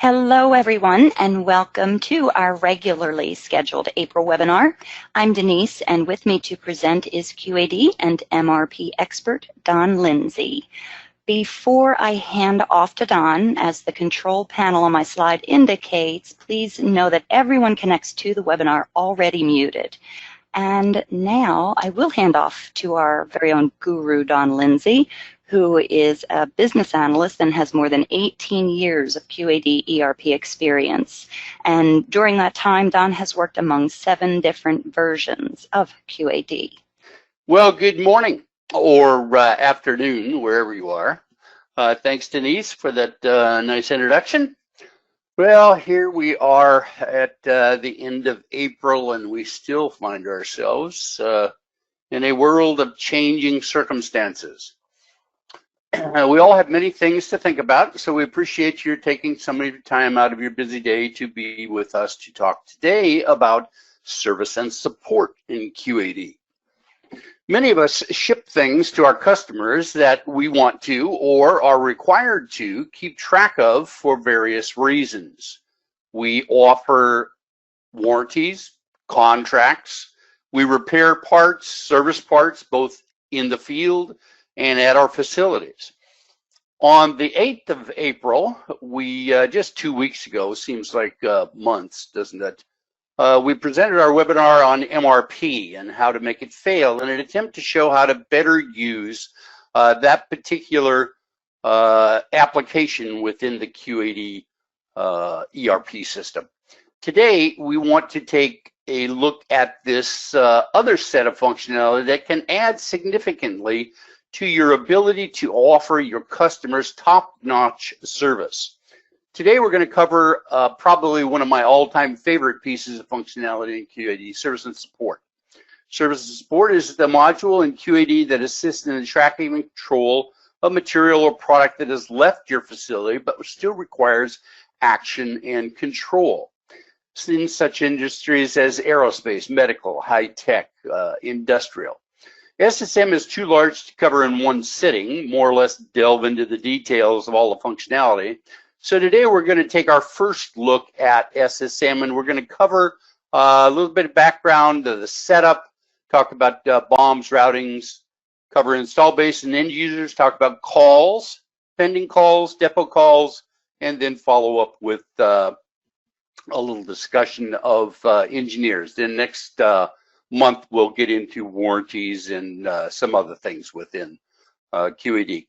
Hello, everyone, and welcome to our regularly scheduled April webinar. I'm Denise, and with me to present is QAD and MRP expert, Don Lindsey. Before I hand off to Don, as the control panel on my slide indicates, please know that everyone connects to the webinar already muted. And now I will hand off to our very own guru, Don Lindsey, who is a business analyst and has more than 18 years of QAD ERP experience. And during that time, Don has worked among 7 different versions of QAD. Well, good morning or afternoon, wherever you are. Thanks, Denise, for that nice introduction. Well, here we are at the end of April, and we still find ourselves in a world of changing circumstances. We all have many things to think about, so we appreciate you taking some of your time out of your busy day to be with us to talk today about service and support in QAD. Many of us ship things to our customers that we want to or are required to keep track of for various reasons. We offer warranties, contracts, we repair parts, service parts, both in the field and at our facilities. On the 8th of April, we just 2 weeks ago, seems like months, doesn't it? We presented our webinar on MRP and how to make it fail in an attempt to show how to better use that particular application within the QAD ERP system. Today, we want to take a look at this other set of functionality that can add significantly to your ability to offer your customers top-notch service. Today, we're going to cover probably one of my all-time favorite pieces of functionality in QAD, Service and Support. Service and Support is the module in QAD that assists in the tracking and control of material or product that has left your facility but still requires action and control. In such industries as aerospace, medical, high-tech, industrial. SSM is too large to cover in one sitting, more or less delve into the details of all the functionality. So today we're going to take our first look at SSM, and we're going to cover a little bit of background of the setup, talk about BOMs, routings, cover install base and end users, talk about calls, pending calls, depot calls, and then follow up with a little discussion of engineers. Then next month we'll get into warranties and some other things within QAD.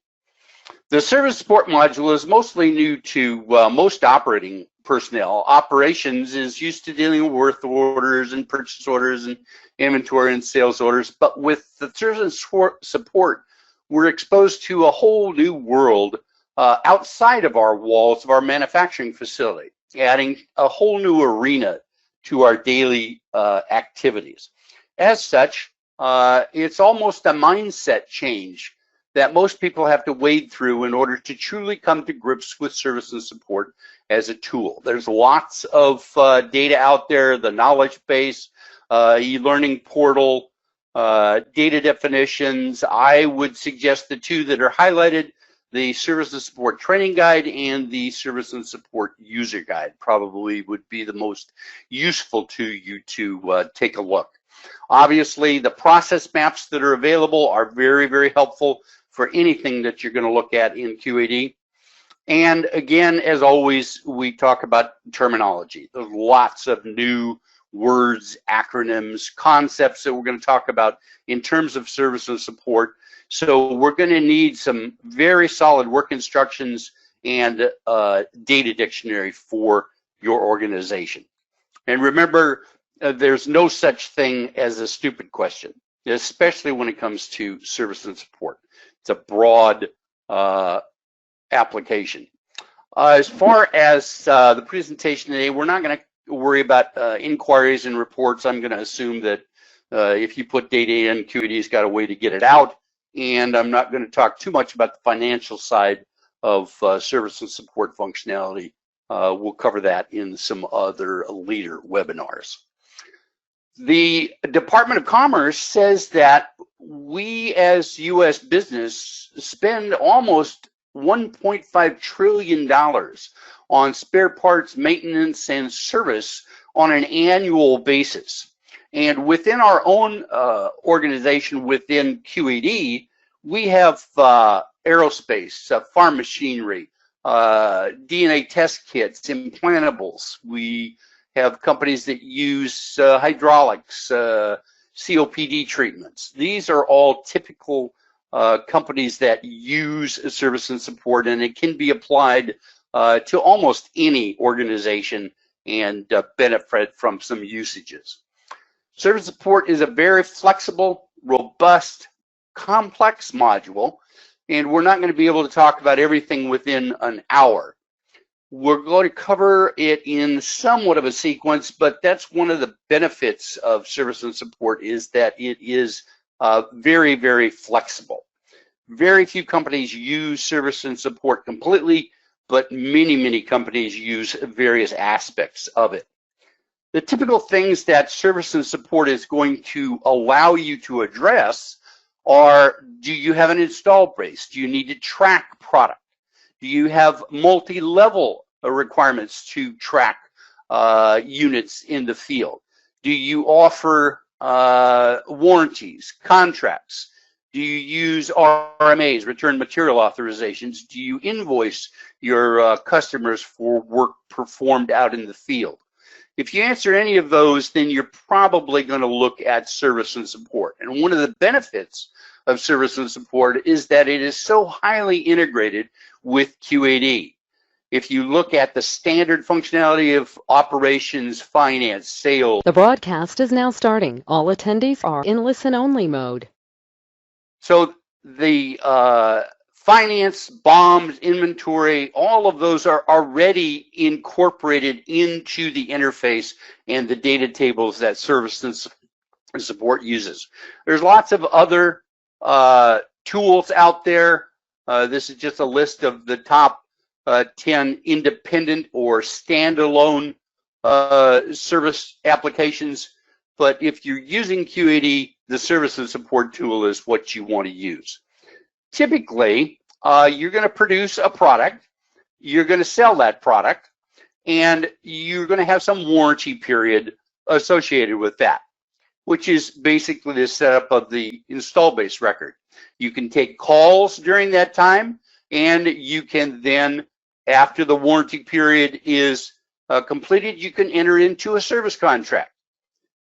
The service support module is mostly new to most operating personnel. Operations is used to dealing with work orders and purchase orders and inventory and sales orders, but with the service support, we're exposed to a whole new world outside of our walls of our manufacturing facility, adding a whole new arena to our daily activities. As such, it's almost a mindset change that most people have to wade through in order to truly come to grips with service and support as a tool. There's lots of data out there, the knowledge base, e-learning portal, data definitions. I would suggest the 2 that are highlighted, the Service and Support Training Guide and the Service and Support User Guide probably would be the most useful to you to take a look. Obviously, the process maps that are available are very, very helpful for anything that you're going to look at in QAD. And again, as always, we talk about terminology. There's lots of new words, acronyms, concepts that we're going to talk about in terms of service and support. So we're going to need some very solid work instructions and data dictionary for your organization. And remember, there's no such thing as a stupid question, especially when it comes to service and support. It's a broad application. As far as the presentation today, we're not going to worry about inquiries and reports. I'm going to assume that if you put data in, QAD's got a way to get it out. And I'm not going to talk too much about the financial side of service and support functionality. We'll cover that in some other later webinars. The Department of Commerce says that we as U.S. business spend almost $1.5 trillion on spare parts, maintenance, and service on an annual basis. And within our own organization, within QAD, we have aerospace, farm machinery, DNA test kits, implantables. We have companies that use hydraulics, COPD treatments. These are all typical companies that use service and support, and it can be applied to almost any organization and benefit from some usages. Service support is a very flexible, robust, complex module, and we're not going to be able to talk about everything within an hour. We're going to cover it in somewhat of a sequence, but that's one of the benefits of service and support, is that it is very, very flexible. Very few companies use service and support completely, but many, many companies use various aspects of it. The typical things that service and support is going to allow you to address are, do you have an install base? Do you need to track product? Do you have multi-level requirements to track units in the field? Do you offer warranties, contracts? Do you use RMAs, return material authorizations? Do you invoice your customers for work performed out in the field? If you answer any of those, then you're probably going to look at service and support. And one of the benefits of service and support is that it is so highly integrated with QAD. If you look at the standard functionality of operations, finance, sales. The broadcast is now starting. All attendees are in listen-only mode. So the finance, BOMs, inventory, all of those are already incorporated into the interface and the data tables that service and support uses. There's lots of other tools out there. This is just a list of the top 10 independent or standalone service applications. But if you're using QAD, the service and support tool is what you want to use. Typically, you're going to produce a product, you're going to sell that product, and you're going to have some warranty period associated with that, which is basically the setup of the install base record. You can take calls during that time, and you can then, after the warranty period is completed, you can enter into a service contract.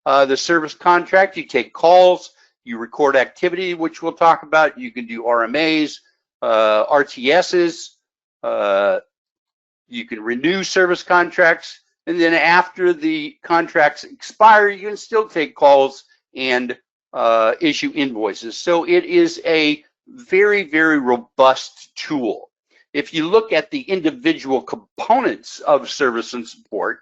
The service contract, you take calls, you record activity, which we'll talk about. You can do RMAs, RTSs, you can renew service contracts, and then after the contracts expire, you can still take calls and issue invoices. So it is a very, very robust tool. If you look at the individual components of service and support,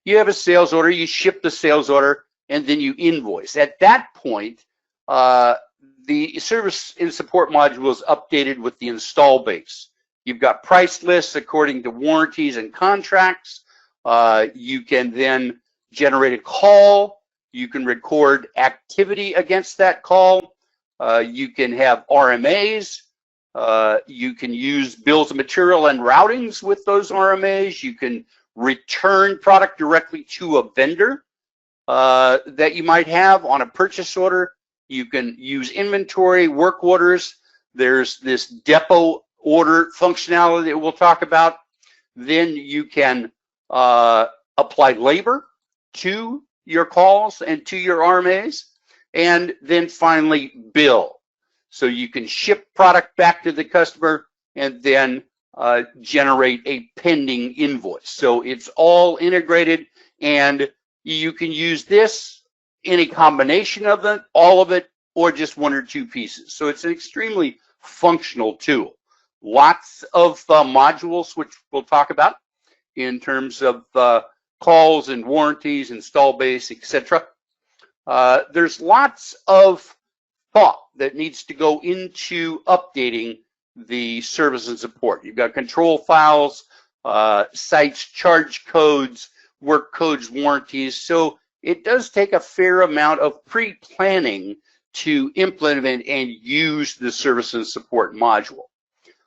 you have a sales order, you ship the sales order, and then you invoice. At that point, the service and support module is updated with the install base. You've got price lists according to warranties and contracts. You can then generate a call. You can record activity against that call. You can have RMAs. You can use bills of material and routings with those RMAs. You can return product directly to a vendor that you might have on a purchase order. You can use inventory, work orders. There's this depot order functionality that we'll talk about. Then you can apply labor to your calls and to your RMAs. And then finally, bill. So you can ship product back to the customer and then generate a pending invoice. So it's all integrated, and you can use this in a combination of it, all of it, or just one or two pieces. So it's an extremely functional tool. Lots of modules, which we'll talk about in terms of calls and warranties, install base, etc. There's lots of thought that needs to go into updating the service and support. You've got control files, sites, charge codes, work codes, warranties. So it does take a fair amount of pre-planning to implement and use the service and support module.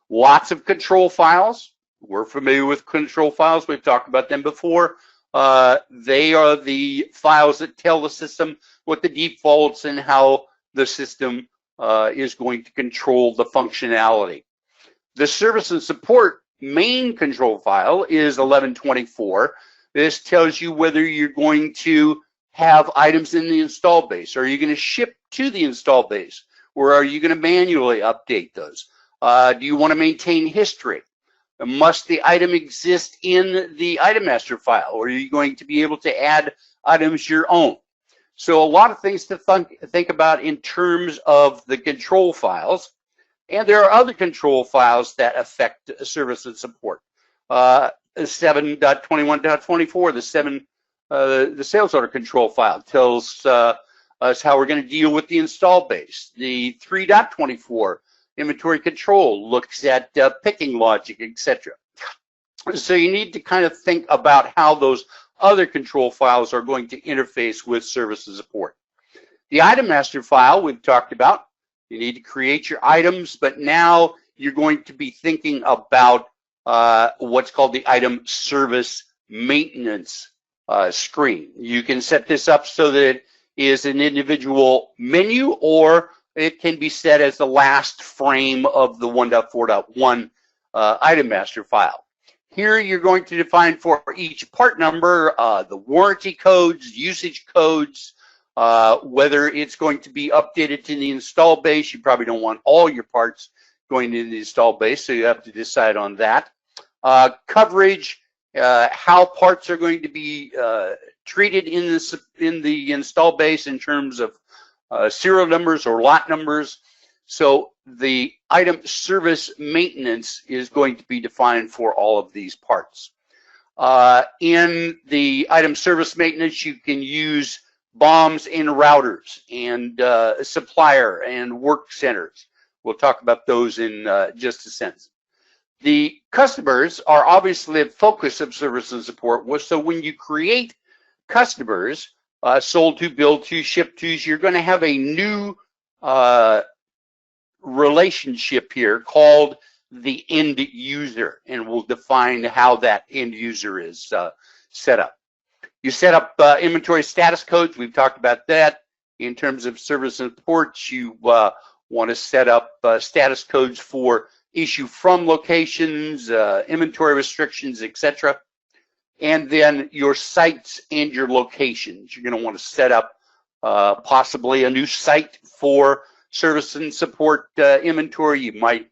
Lots of control files. We're familiar with control files. We've talked about them before. They are the files that tell the system what the defaults and how the system is going to control the functionality. The service and support main control file is 1124. This tells you whether you're going to have items in the install base. Are you going to ship to the install base? Or are you going to manually update those? Do you want to maintain history? Must the item exist in the item master file? Or are you going to be able to add items your own? So a lot of things to think about in terms of the control files. And there are other control files that affect service and support. 7.21.24, the sales order control file tells us how we're going to deal with the install base. The 3.24 inventory control looks at picking logic, etc. So you need to kind of think about how those other control files are going to interface with service and support. The item master file we've talked about. You need to create your items, but now you're going to be thinking about what's called the item service maintenance screen. You can set this up so that it is an individual menu, or it can be set as the last frame of the 1.4.1 item master file. Here you're going to define for each part number the warranty codes, usage codes, whether it's going to be updated to the install base. You probably don't want all your parts going into the install base, so you have to decide on that. Coverage, how parts are going to be treated in the install base in terms of serial numbers or lot numbers. So the item service maintenance is going to be defined for all of these parts. In the item service maintenance, you can use BOMs and routers and supplier and work centers. We'll talk about those in just a sense. The customers are obviously the focus of service and support. So when you create customers, sold to, billed to, shipped to, you're going to have a new relationship here called the end user, and we'll define how that end user is set up. You set up inventory status codes. We've talked about that. In terms of service and support, you want to set up status codes for issue from locations, inventory restrictions, etc. And then your sites and your locations. You're going to want to set up possibly a new site for service and support inventory. You might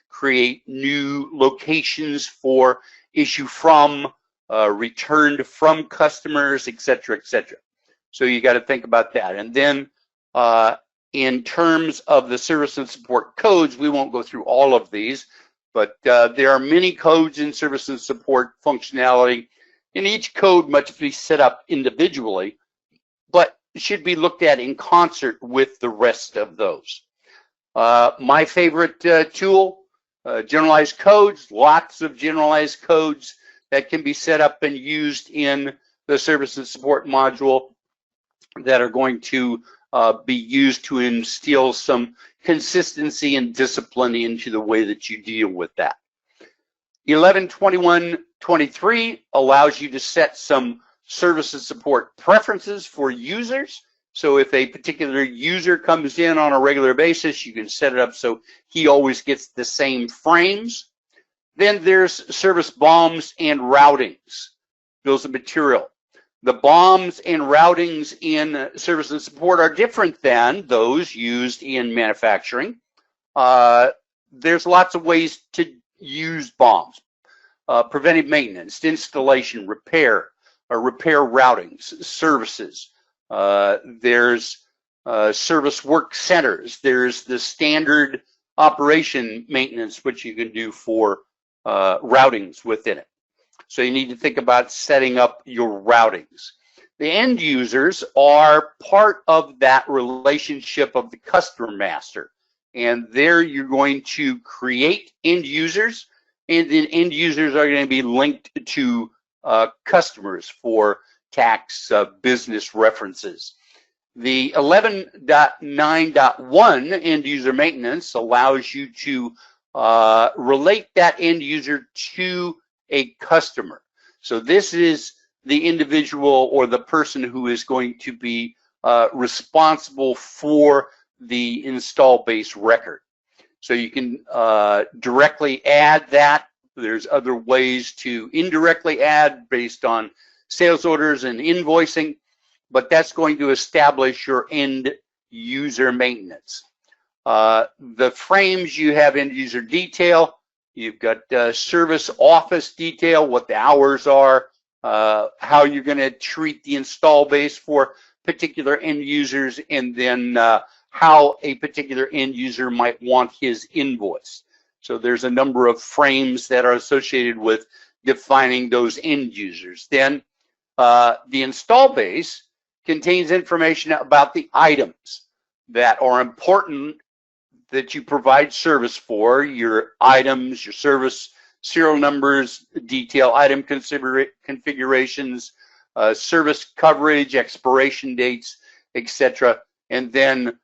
create new locations for issue from, returned from customers, etc., etc. So you got to think about that. And then in terms of the service and support codes, we won't go through all of these, but there are many codes in service and support functionality, and each code must be set up individually, but should be looked at in concert with the rest of those. My favorite tool, generalized codes, lots of generalized codes that can be set up and used in the service and support module that are going to be used to instill some consistency and discipline into the way that you deal with that. 11.21.23 allows you to set some service and support preferences for users. So if a particular user comes in on a regular basis, you can set it up so he always gets the same frames. Then there's service BOMs and routings, bills of material. The BOMs and routings in service and support are different than those used in manufacturing. There's lots of ways to use BOMs. Preventive maintenance, installation, repair, repair routings, services. There's service work centers. There's the standard operation maintenance, which you can do for routings within it. So you need to think about setting up your routings. The end users are part of that relationship of the customer master. And there you're going to create end users, and then end users are going to be linked to customers for tax business references. The 11.9.1 end user maintenance allows you to relate that end user to a customer. So this is the individual or the person who is going to be responsible for the install base record. So you can directly add that. There's other ways to indirectly add based on sales orders and invoicing, but that's going to establish your end user maintenance. The frames, you have end user detail, you've got service office detail, what the hours are, how you're going to treat the install base for particular end users, and then how a particular end user might want his invoice. So there's a number of frames that are associated with defining those end users. Then the install base contains information about the items that are important that you provide service for, your items, your service serial numbers, detail item configurations, service coverage, expiration dates, etc. And then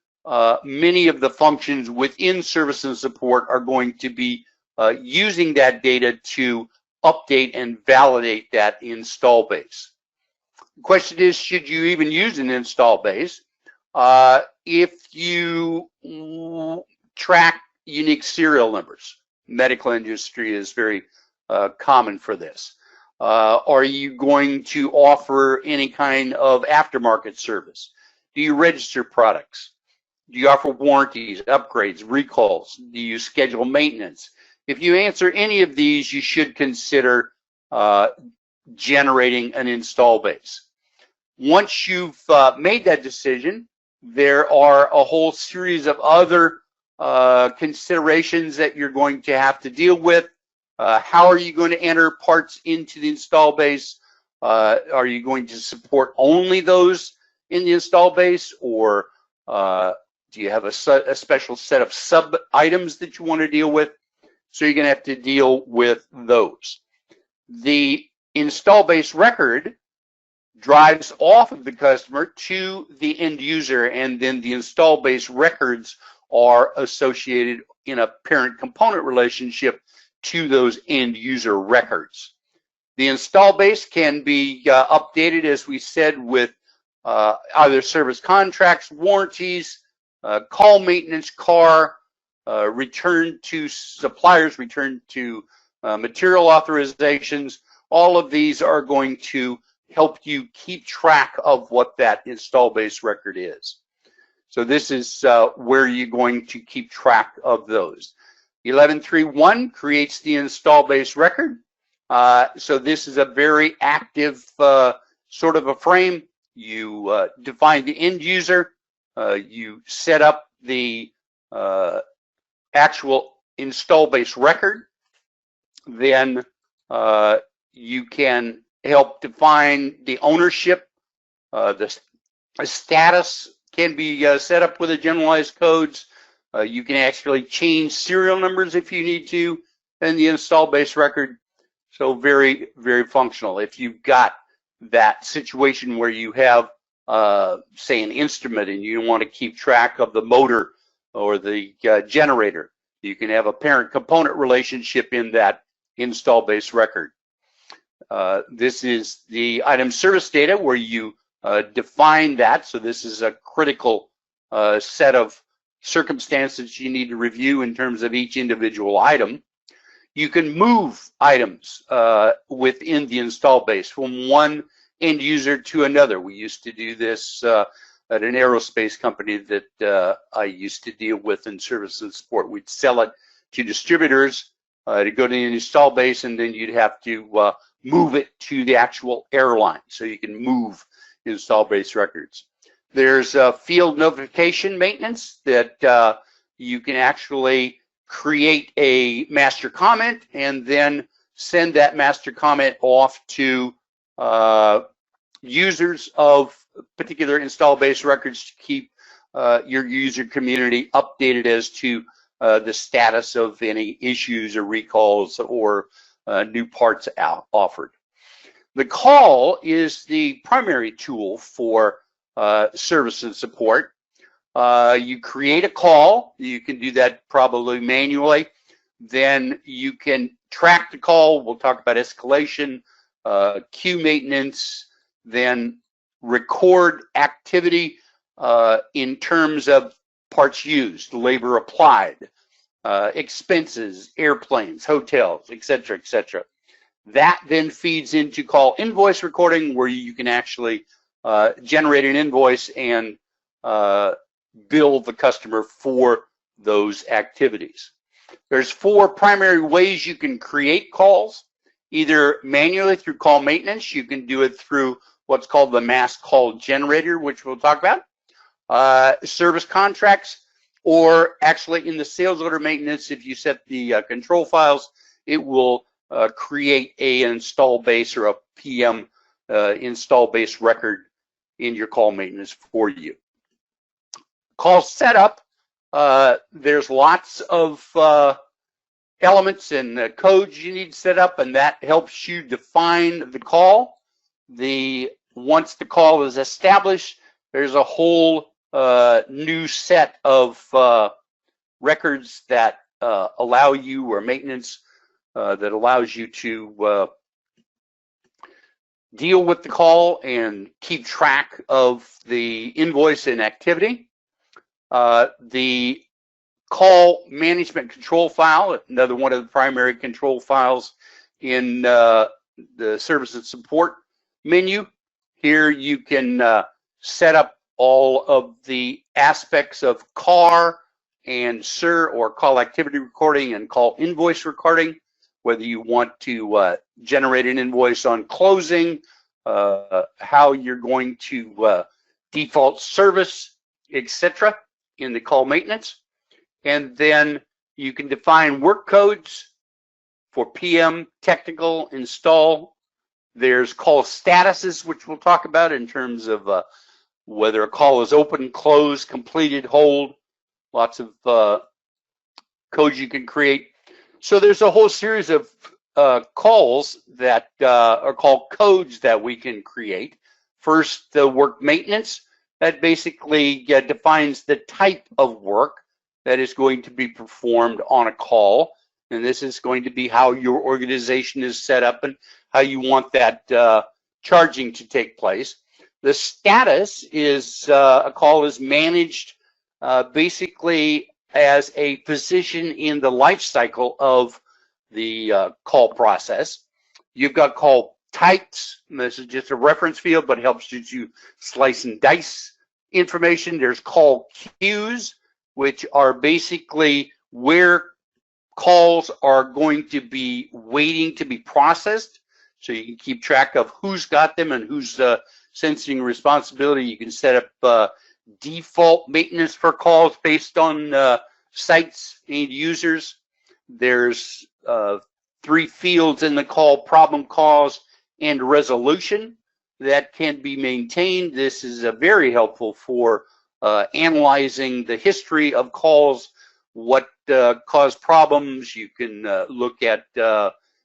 many of the functions within service and support are going to be using that data to update and validate that install base. The question is, should you even use an install base? If you track unique serial numbers, medical industry is very common for this. Are you going to offer any kind of aftermarket service? Do you register products? Do you offer warranties, upgrades, recalls? Do you schedule maintenance? If you answer any of these, you should consider generating an install base. Once you've made that decision, there are a whole series of other considerations that you're going to have to deal with. How are you going to enter parts into the install base? Are you going to support only those in the install base, or do you have a special set of sub items that you want to deal with? So you're going to have to deal with those. The install base record drives off of the customer to the end user, and then the install base records are associated in a parent component relationship to those end user records. The install base can be updated, as we said, with either service contracts, warranties, call maintenance, car, return to suppliers, return to material authorizations. All of these are going to help you keep track of what that install base record is. So this is where you're going to keep track of those. 11.3.1 creates the install base record. So this is a very active sort of a frame. You define the end user. You set up the actual install base record. Then you can help define the ownership. The status can be set up with the generalized codes. You can actually change serial numbers if you need to in the install base record. So very, very functional. If you've got that situation where you have, say, an instrument and you want to keep track of the motor or the generator, you can have a parent component relationship in that install base record. This is the item service data where you define that. So this is a critical set of circumstances you need to review in terms of each individual item. You can move items within the install base from one end user to another. We used to do this at an aerospace company that I used to deal with in service and support. We'd sell it to distributors to go to the install base, and then you'd have to move it to the actual airline, so you can move install base records. There's field notification maintenance that you can actually create a master comment and then send that master comment off to users of particular install base records to keep your user community updated as to the status of any issues or recalls or new parts offered. The call is the primary tool for service and support. You create a call. You can do that probably manually, then you can track the call. We'll talk about escalation, queue maintenance, then record activity in terms of parts used, labor applied, expenses, airplanes, hotels, etc., etc. That then feeds into call invoice recording, where you can actually generate an invoice and bill the customer for those activities. There's 4 primary ways you can create calls, either manually through call maintenance. You can do it through what's called the mass call generator, which we'll talk about, service contracts, or actually in the sales order maintenance, if you set the control files, it will create a install base or a PM install base record in your call maintenance for you. Call setup, there's lots of elements and codes you need to set up, and that helps you define the call. Once the call is established, there's a whole new set of records that allow you, or maintenance that allows you to deal with the call and keep track of the invoice and activity. The call management control file, another one of the primary control files in the service and support menu. Here you can set up all of the aspects of CAR and SIR, or call activity recording and call invoice recording, whether you want to generate an invoice on closing, how you're going to default service, etc. in the call maintenance. And then you can define work codes for PM, technical, install. There's call statuses, which we'll talk about in terms of whether a call is open, closed, completed, hold. Lots of codes you can create. So there's a whole series of calls that are called codes that we can create. First, the work maintenance. That basically defines the type of work that is going to be performed on a call. And this is going to be how your organization is set up and how you want that charging to take place. The status is a call is managed basically as a position in the life cycle of the call process. You've got call types. This is just a reference field, but it helps you to slice and dice information. There's call queues, which are basically where calls are going to be waiting to be processed. So you can keep track of who's got them and who's sensing responsibility. You can set up default maintenance for calls based on sites and users. There's 3 fields in the call: problem, cause, and resolution, that can be maintained. This is very helpful for analyzing the history of calls, what caused problems. You can look at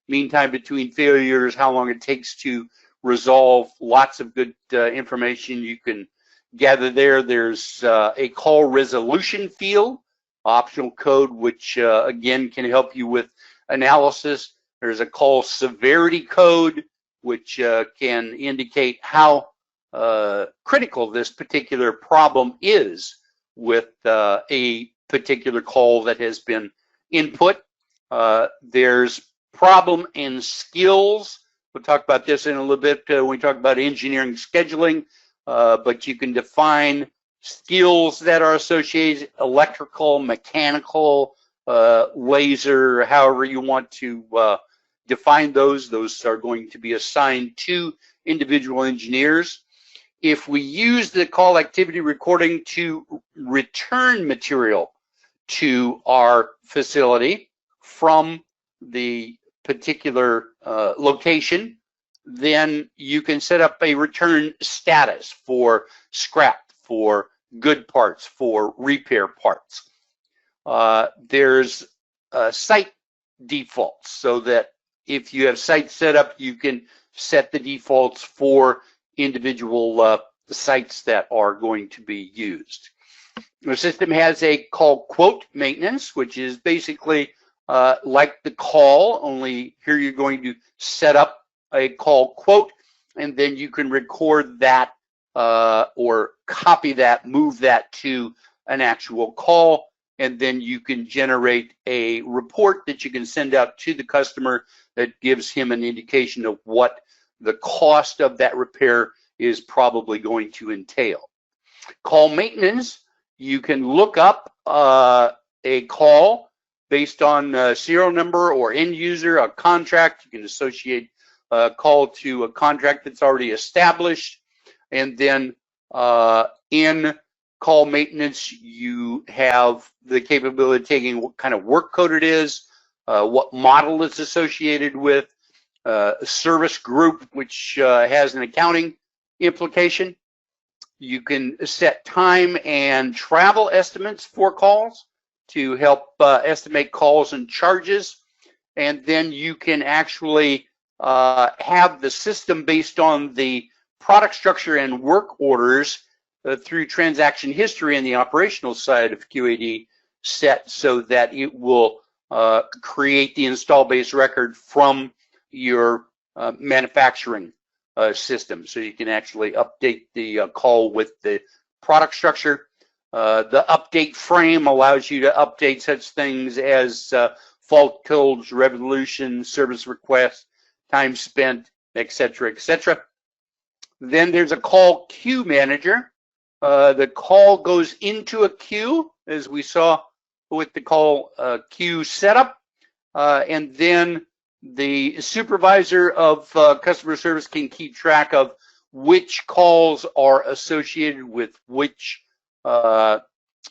mean time between failures, how long it takes to resolve. Lots of good information you can gather there. There's a call resolution field, optional code, which again can help you with analysis. There's a call severity code, which can indicate how critical this particular problem is with a particular call that has been input. There's problem and skills. We'll talk about this in a little bit when we talk about engineering scheduling, but you can define skills that are associated: electrical, mechanical, laser, however you want to define those. Those are going to be assigned to individual engineers. If we use the call activity recording to return material to our facility from the particular location, then you can set up a return status for scrap, for good parts, for repair parts. There's site defaults, so that if you have sites set up, you can set the defaults for individual sites that are going to be used. The system has a call quote maintenance, which is basically like the call, only here you're going to set up a call quote, and then you can record that or copy that, move that to an actual call, and then you can generate a report that you can send out to the customer that gives him an indication of what the cost of that repair is probably going to entail. Call maintenance, you can look up a call based on serial number or end user, a contract. You can associate a call to a contract that's already established. And then in call maintenance, you have the capability of taking what kind of work code it is, what model it's associated with, a service group, which has an accounting implication. You can set time and travel estimates for calls to help estimate calls and charges. And then you can actually have the system based on the product structure and work orders through transaction history and the operational side of QAD set so that it will create the install base record from your manufacturing system. So you can actually update the call with the product structure. The update frame allows you to update such things as fault codes, resolution, service requests, time spent, etc., etc. Then there's a call queue manager. The call goes into a queue, as we saw with the call queue setup, and then the supervisor of customer service can keep track of which calls are associated with which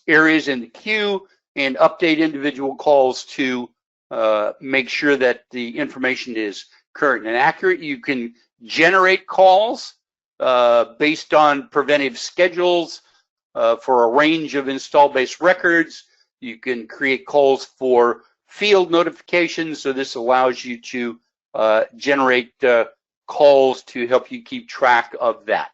areas in the queue and update individual calls to make sure that the information is current and accurate. You can generate calls based on preventive schedules for a range of install-based records. You can create calls for field notifications, so this allows you to generate calls to help you keep track of that.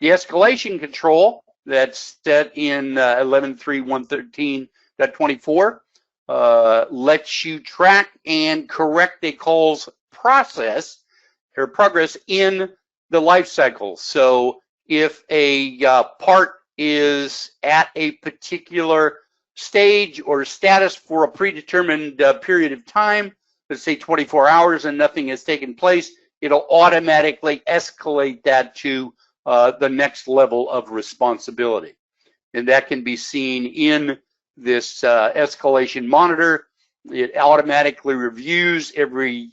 The escalation control that's set in 11.3.113.24 lets you track and correct a call's process or progress in the life cycle. So if a part is at a particular stage or status for a predetermined period of time, let's say 24 hours and nothing has taken place, it'll automatically escalate that to the next level of responsibility. And that can be seen in this escalation monitor. It automatically reviews every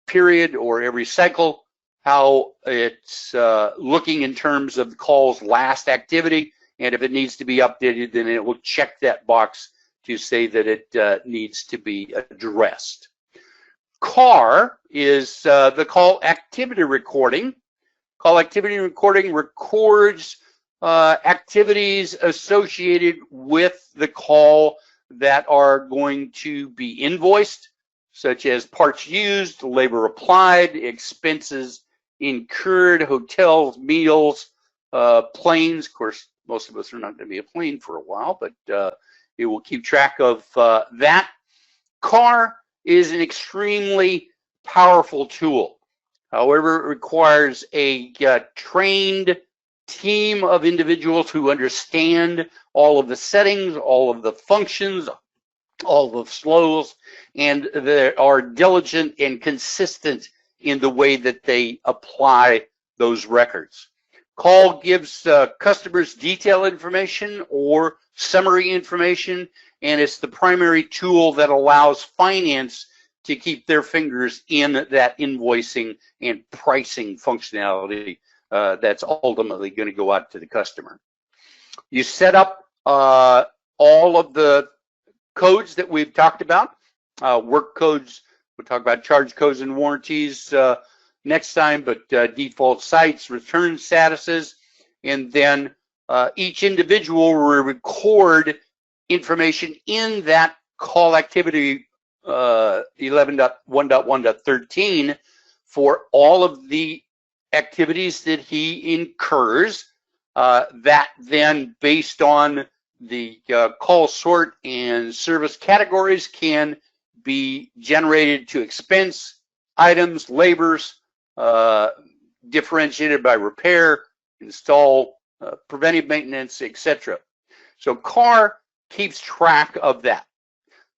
period or every cycle how it's looking in terms of the call's last activity, and if it needs to be updated, then it will check that box to say that it needs to be addressed. CAR is the call activity recording. Call activity recording records activities associated with the call that are going to be invoiced, such as parts used, labor applied, expenses incurred, hotels, meals, planes. Of course, most of us are not going to be a plane for a while, but it will keep track of that. CAR is an extremely powerful tool. However, it requires a trained team of individuals who understand all of the settings, all of the functions, all of the flows, and they are diligent and consistent in the way that they apply those records. Call gives customers detailed information or summary information, and it's the primary tool that allows finance to keep their fingers in that invoicing and pricing functionality that's ultimately going to go out to the customer. You set up all of the codes that we've talked about, work codes. We'll talk about charge codes and warranties next time, but default sites, return statuses, and then each individual will record information in that call activity 11.1.1.13 for all of the activities that he incurs. That then, based on the call sort and service categories, can be generated to expense items, labors, differentiated by repair, install, preventive maintenance, etc. So CAR keeps track of that.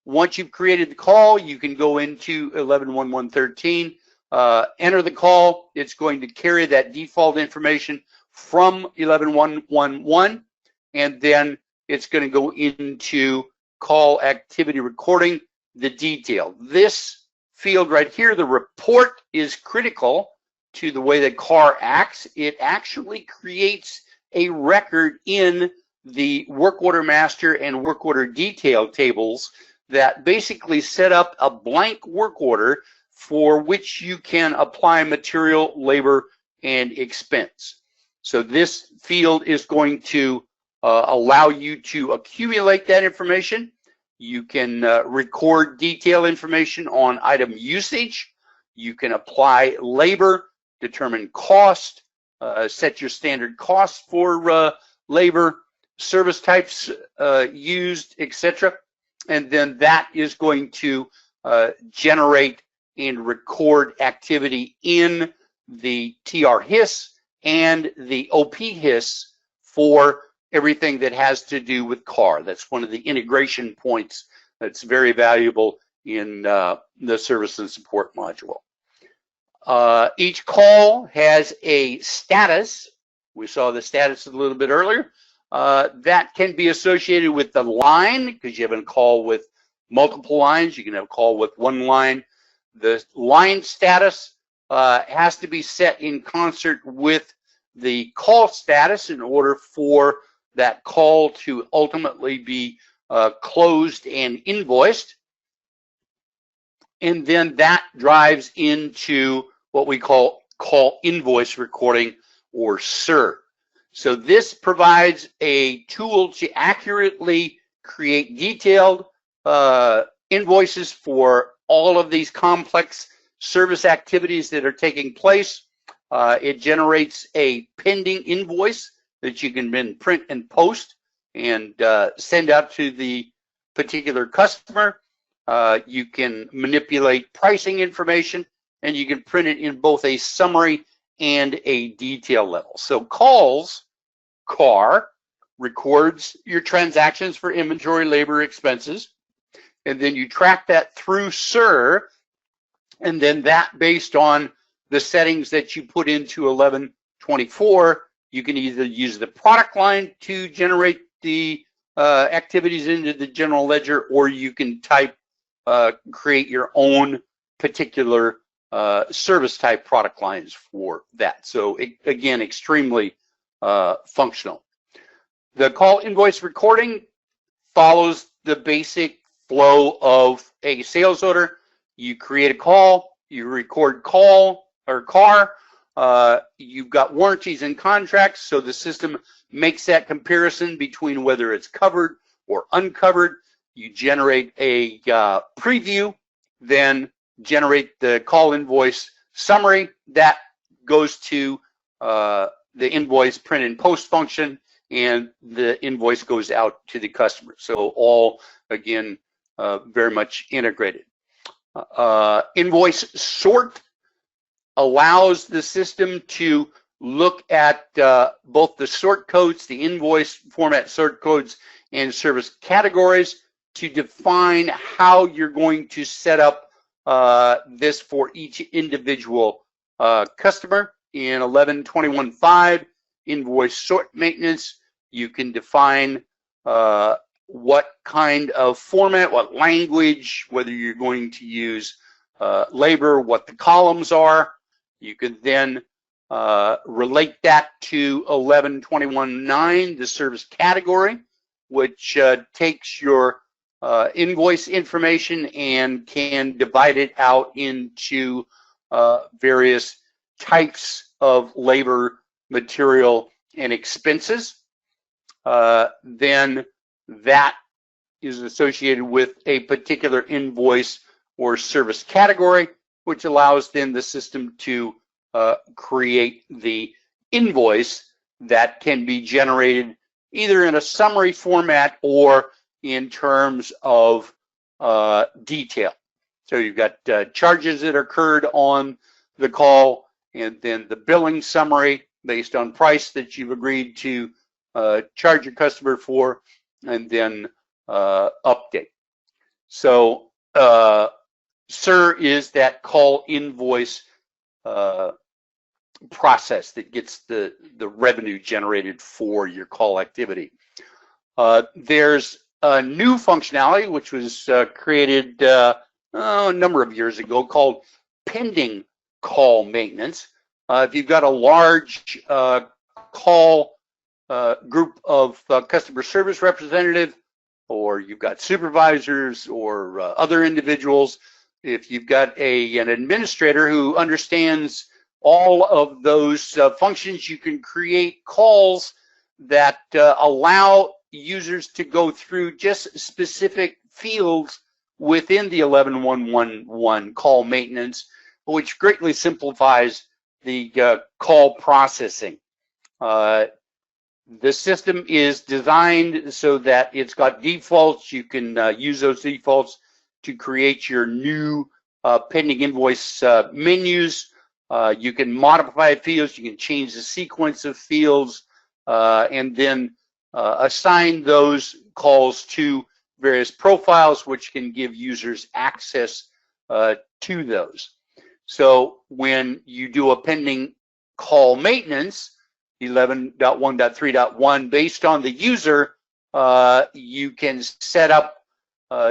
Once you've created the call, you can go into 11.11.13, enter the call. It's going to carry that default information from 11.1.1.1, and then it's going to go into call activity recording, the detail. This field right here, the report, is critical to the way that CAR acts. It actually creates a record in the work order master and work order detail tables that basically set up a blank work order for which you can apply material, labor, and expense. So this field is going to allow you to accumulate that information. You can record detail information on item usage. You can apply labor, determine cost, set your standard cost for labor, service types used, etc. And then that is going to generate and record activity in the TR HIS and the OP HIS for everything that has to do with CAR. That's one of the integration points that's very valuable in the service and support module. Each call has a status. We saw the status a little bit earlier. That can be associated with the line, because you have a call with multiple lines. You can have a call with one line. The line status has to be set in concert with the call status in order for that call to ultimately be closed and invoiced. And then that drives into what we call invoice recording, or SIR. So this provides a tool to accurately create detailed invoices for all of these complex service activities that are taking place. It generates a pending invoice that you can then print and post and send out to the particular customer. You can manipulate pricing information, and you can print it in both a summary and a detail level. So calls, CAR, records your transactions for inventory, labor, expenses, and then you track that through SIR, and then that, based on the settings that you put into 11.24, you can either use the product line to generate the activities into the general ledger, or you can create your own particular service type product lines for that. So again, extremely functional. The call invoice recording follows the basic flow of a sales order. You create a call, you record call or CAR, you've got warranties and contracts, so the system makes that comparison between whether it's covered or uncovered. You generate a preview, then generate the call invoice summary. That goes to the invoice print and post function, and the invoice goes out to the customer. So all, again, very much integrated. Invoice sort allows the system to look at both the sort codes, the invoice format sort codes, and service categories to define how you're going to set up this for each individual customer. In 11.21.5, invoice sort maintenance, you can define what kind of format, what language, whether you're going to use labor, what the columns are. You can then relate that to 11.21.9, the service category, which takes your invoice information and can divide it out into various types of labor, material, and expenses. Then that is associated with a particular invoice or service category, which allows then the system to create the invoice that can be generated either in a summary format or in terms of detail. So you've got charges that occurred on the call, and then the billing summary based on price that you've agreed to charge your customer for, and then update. So SIR is that call invoice process that gets the revenue generated for your call activity. There's a new functionality which was created a number of years ago called pending call maintenance. If you've got a large call group of customer service representative, or you've got supervisors or other individuals, if you've got an administrator who understands all of those functions, you can create calls that allow users to go through just specific fields within the 1111 call maintenance, which greatly simplifies the call processing. The system is designed so that it's got defaults. You can use those defaults to create your new pending invoice menus. You can modify fields. You can change the sequence of fields, and then assign those calls to various profiles, which can give users access to those. So when you do a pending call maintenance, 11.1.3.1, based on the user, you can set up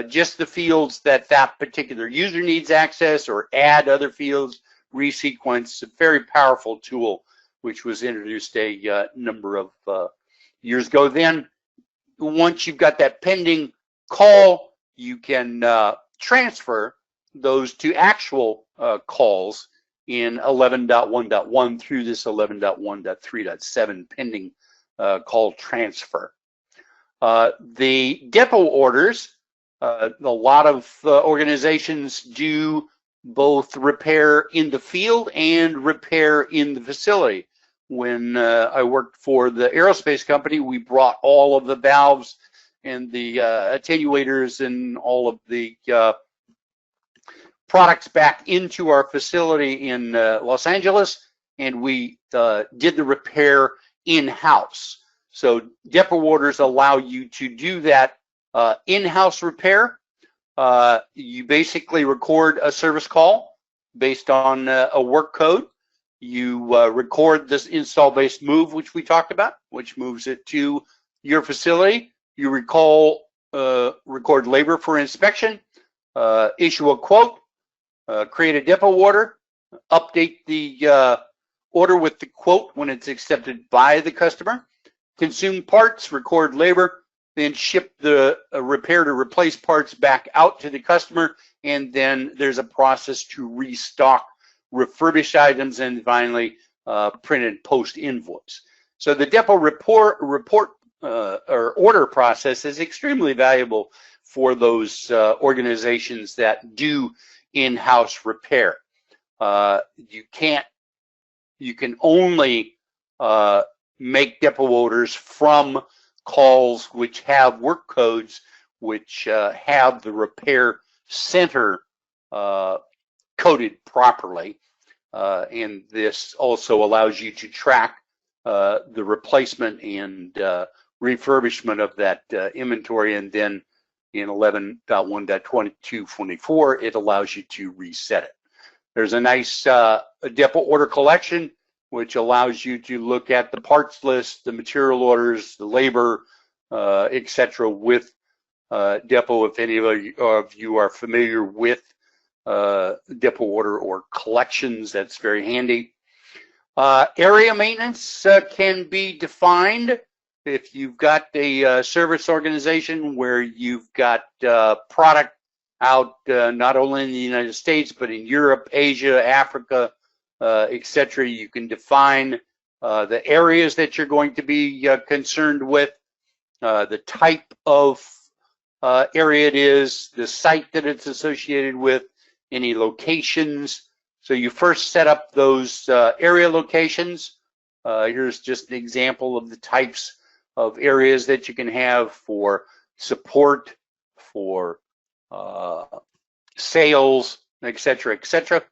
just the fields that that particular user needs access, or add other fields, resequence. A very powerful tool which was introduced a number of years ago. Then once you've got that pending call, you can transfer those to actual calls in 11.1.1 through this 11.1.3.7 pending call transfer. The depot orders, a lot of organizations do both repair in the field and repair in the facility. When I worked for the aerospace company, we brought all of the valves and the attenuators and all of the products back into our facility in Los Angeles, and we did the repair in-house. So depot orders allow you to do that in-house repair. You basically record a service call based on a work code. You record this install-based move, which we talked about, which moves it to your facility. You record labor for inspection, issue a quote, create a depot order, update the order with the quote when it's accepted by the customer, consume parts, record labor, then ship the repair to replace parts back out to the customer, and then there's a process to restock refurbished items, and finally print and post invoice. So the depot report or order process is extremely valuable for those organizations that do in-house repair. You can only make depot orders from calls which have work codes, which have the repair center coded properly, and this also allows you to track the replacement and refurbishment of that inventory, and then in 11.1.22.24 it allows you to reset it. There's a nice depot order collection which allows you to look at the parts list, the material orders, the labor, etc. with depot. If any of you are familiar with depot order or collections, that's very handy. Area maintenance can be defined if you've got a service organization where you've got product out not only in the United States but in Europe, Asia, Africa, etc. You can define the areas that you're going to be concerned with, the type of area it is, the site that it's associated with, any locations. So you first set up those area locations. Here's just an example of the types of areas that you can have for support, for sales, etc., etc.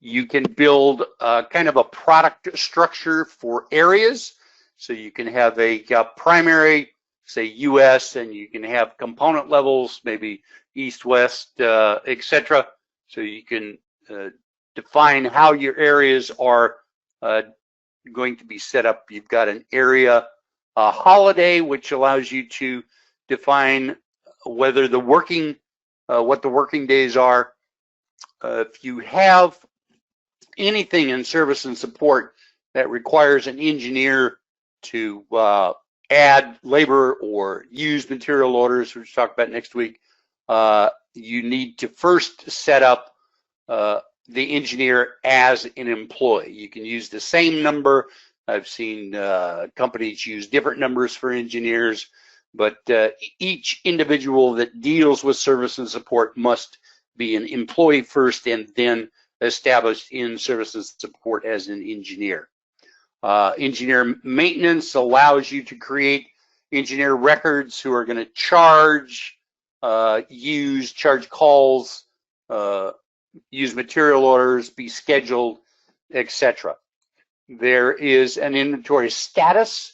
You can build kind of a product structure for areas. So you can have a primary, say US, and you can have component levels, maybe east, west, etc. So you can define how your areas are going to be set up. You've got an area holiday, which allows you to define whether the working, what the working days are. If you have anything in service and support that requires an engineer to add labor or use material orders, which we'll talk about next week, you need to first set up the engineer as an employee. You can use the same number. I've seen companies use different numbers for engineers, but each individual that deals with service and support must be an employee first and then established in service and support as an engineer. Engineer maintenance allows you to create engineer records who are going to charge, charge calls, use material orders, be scheduled, etc. There is an inventory status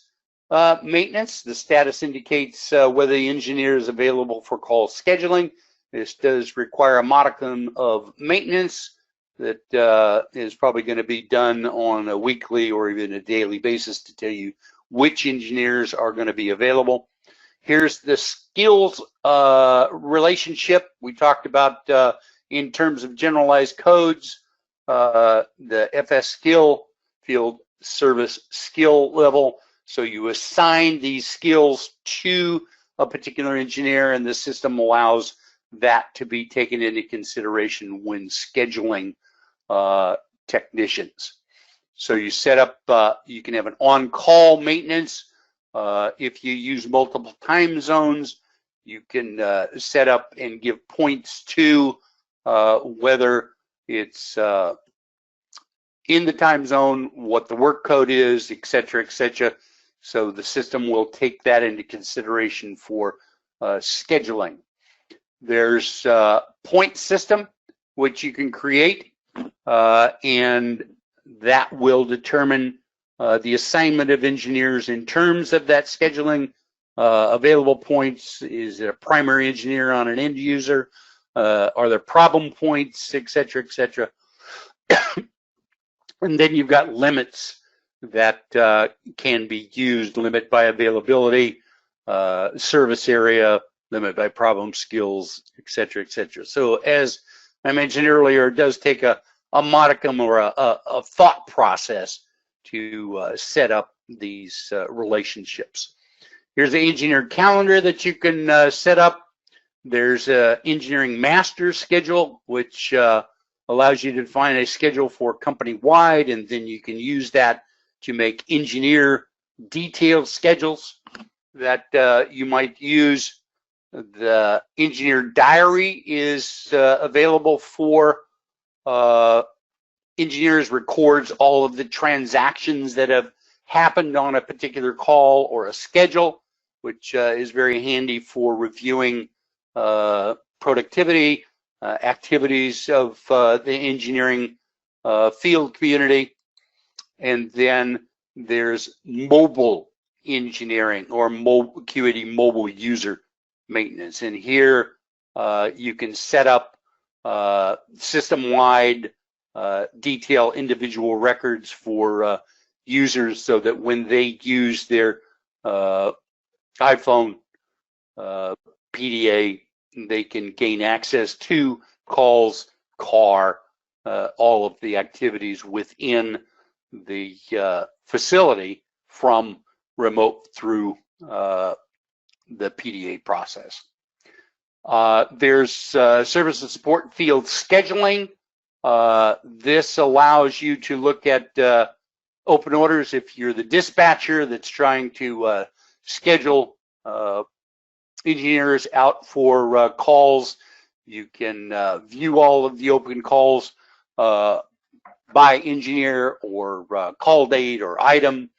maintenance. The status indicates whether the engineer is available for call scheduling. This does require a modicum of maintenance that is probably going to be done on a weekly or even a daily basis to tell you which engineers are going to be available. Here's the skills relationship we talked about in terms of generalized codes, the FS skill, field service skill level. So you assign these skills to a particular engineer, and the system allows that to be taken into consideration when scheduling technicians. So you set up, you can have an on-call maintenance. If you use multiple time zones, you can set up and give points to whether it's in the time zone, what the work code is, etc., etc. So the system will take that into consideration for scheduling. There's a point system which you can create, and that will determine the assignment of engineers in terms of that scheduling. Available points, is it a primary engineer on an end user? Are there problem points, etc., etc. And then you've got limits that can be used, limit by availability, service area, limit by problem skills, etc., etc. So as I mentioned earlier, it does take a modicum or a thought process to set up these relationships. Here's the engineer calendar that you can set up. There's an engineering master schedule, which allows you to define a schedule for company-wide, and then you can use that to make engineer detailed schedules that you might use. The engineer diary is available for engineers, records all of the transactions that have happened on a particular call or a schedule, which is very handy for reviewing productivity, activities of the engineering field community. And then there's mobile engineering or QAD mobile user maintenance. And here you can set up system-wide detail individual records for users so that when they use their iPhone PDA, they can gain access to calls, car, all of the activities within the facility from remote through the PDA process. There's service and support field scheduling. This allows you to look at open orders. If you're the dispatcher that's trying to schedule engineers out for calls, you can view all of the open calls by engineer or call date or item,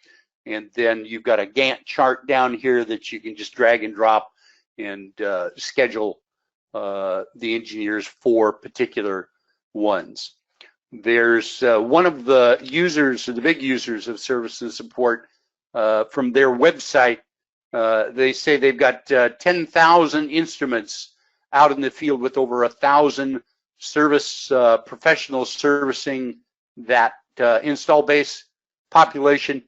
and then you've got a Gantt chart down here that you can just drag and drop and schedule the engineers for particular ones. There's one of the users, the big users of service and support, from their website. They say they've got 10,000 instruments out in the field with over 1,000 service professionals servicing that install base population,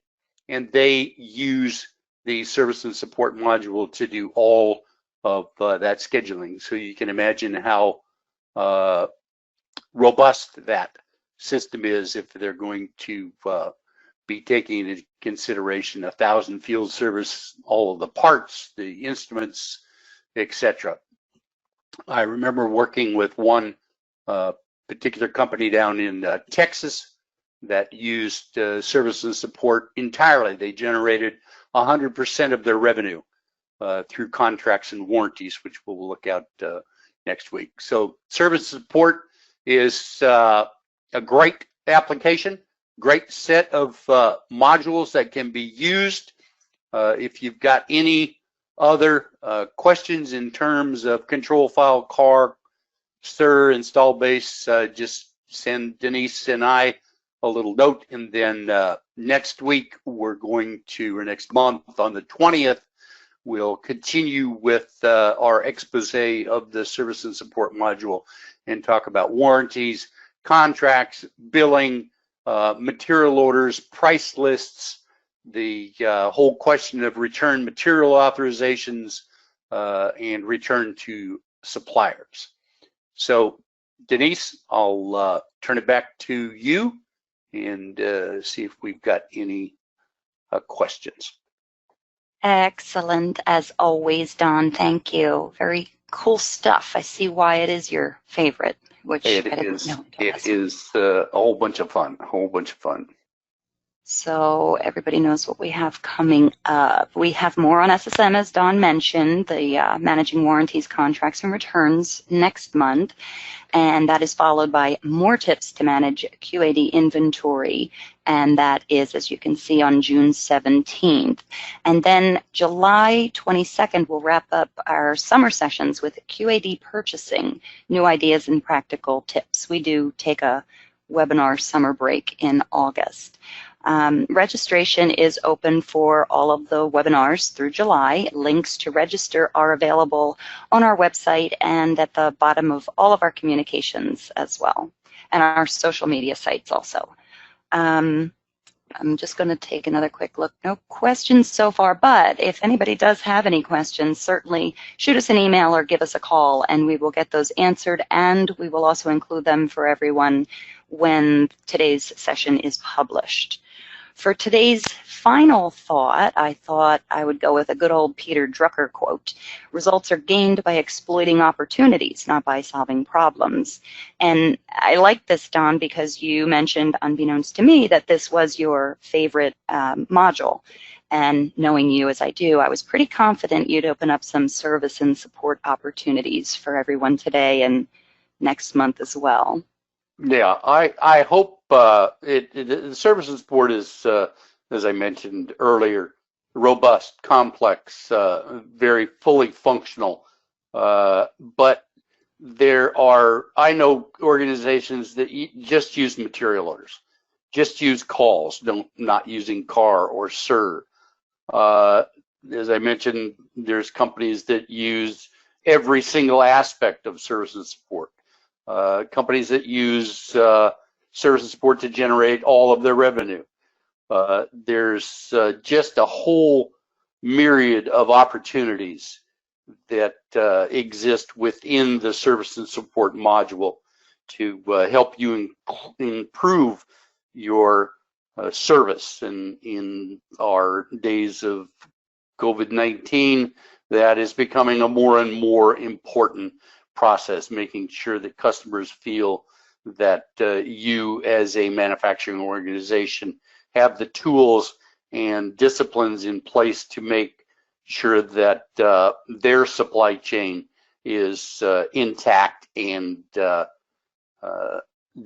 and they use the service and support module to do all of that scheduling. So you can imagine how robust that system is if they're going to be taking into consideration 1,000 field service, all of the parts, the instruments, etc. I remember working with one particular company down in Texas that used service and support entirely. They generated 100% of their revenue through contracts and warranties, which we'll look at next week. So service support is a great application, great set of modules that can be used. If you've got any other questions in terms of control file, CAR, STIR, install base, just send Denise and I a little note, and then next week we're going to, or next month on the 20th, we'll continue with our expose of the service and support module and talk about warranties, contracts, billing, material orders, price lists, the whole question of return material authorizations, and return to suppliers. So Denise, I'll turn it back to you and see if we've got any questions. Excellent, as always, Don. Thank you. Very cool stuff. I see why it is your favorite, which I didn't know. It is a whole bunch of fun, So everybody knows what we have coming up. We have more on SSM, as Don mentioned, the managing warranties, contracts, and returns next month. And that is followed by more tips to manage QAD inventory. And that is, as you can see, on June 17th. And then July 22nd, we'll wrap up our summer sessions with QAD purchasing, new ideas and practical tips. We do take a webinar summer break in August. Registration is open for all of the webinars through July. Links to register are available on our website and at the bottom of all of our communications as well, and our social media sites also. I'm just going to take another quick look. No questions so far, but if anybody does have any questions, certainly shoot us an email or give us a call, and we will get those answered, and we will also include them for everyone when today's session is published. For today's final thought, I thought I would go with a good old Peter Drucker quote. Results are gained by exploiting opportunities, not by solving problems. And I like this, Don, because you mentioned, unbeknownst to me, that this was your favorite module. And knowing you as I do, I was pretty confident you'd open up some service and support opportunities for everyone today and next month as well. Yeah, I hope the service and support is, as I mentioned earlier, robust, complex, very fully functional. But there are, I know organizations that just use material orders, just use calls, not using CAR or SIR. As I mentioned, there's companies that use every single aspect of service and support. Companies that use service and support to generate all of their revenue. There's just a whole myriad of opportunities that exist within the service and support module to help you improve your service. And in our days of COVID-19, that is becoming a more and more important process, making sure that customers feel that you as a manufacturing organization have the tools and disciplines in place to make sure that their supply chain is intact and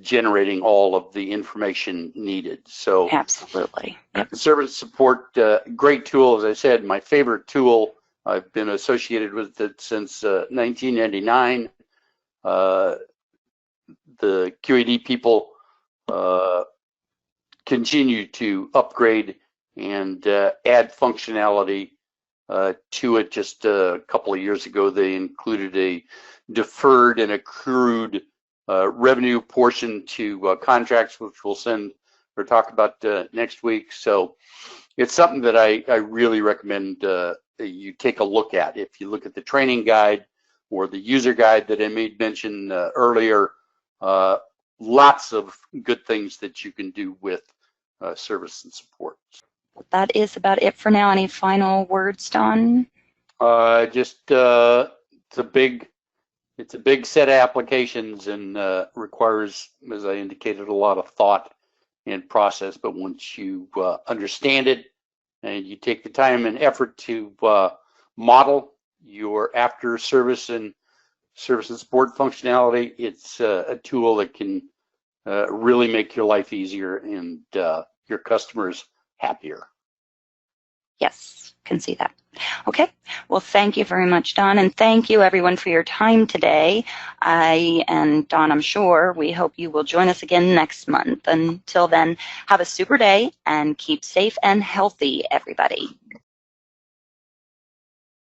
generating all of the information needed. So absolutely. Yep. Service support, great tool. As I said, my favorite tool I've been associated with it since 1999. The QAD people continue to upgrade and add functionality to it. Just a couple of years ago, they included a deferred and accrued revenue portion to contracts, which we'll send or talk about next week. So it's something that I really recommend you take a look at. If you look at the training guide or the user guide that I made mention earlier, lots of good things that you can do with service and support. That is about it for now. Any final words, Don? It's a big set of applications and requires, as I indicated, a lot of thought and process. But once you understand it and you take the time and effort to model your after service and support functionality, it's a tool that can really make your life easier and your customers happier. Yes, can see that. Okay, well, thank you very much, Don, and thank you everyone for your time today. I and Don, I'm sure, we hope you will join us again next month. Until then, have a super day and keep safe and healthy, everybody.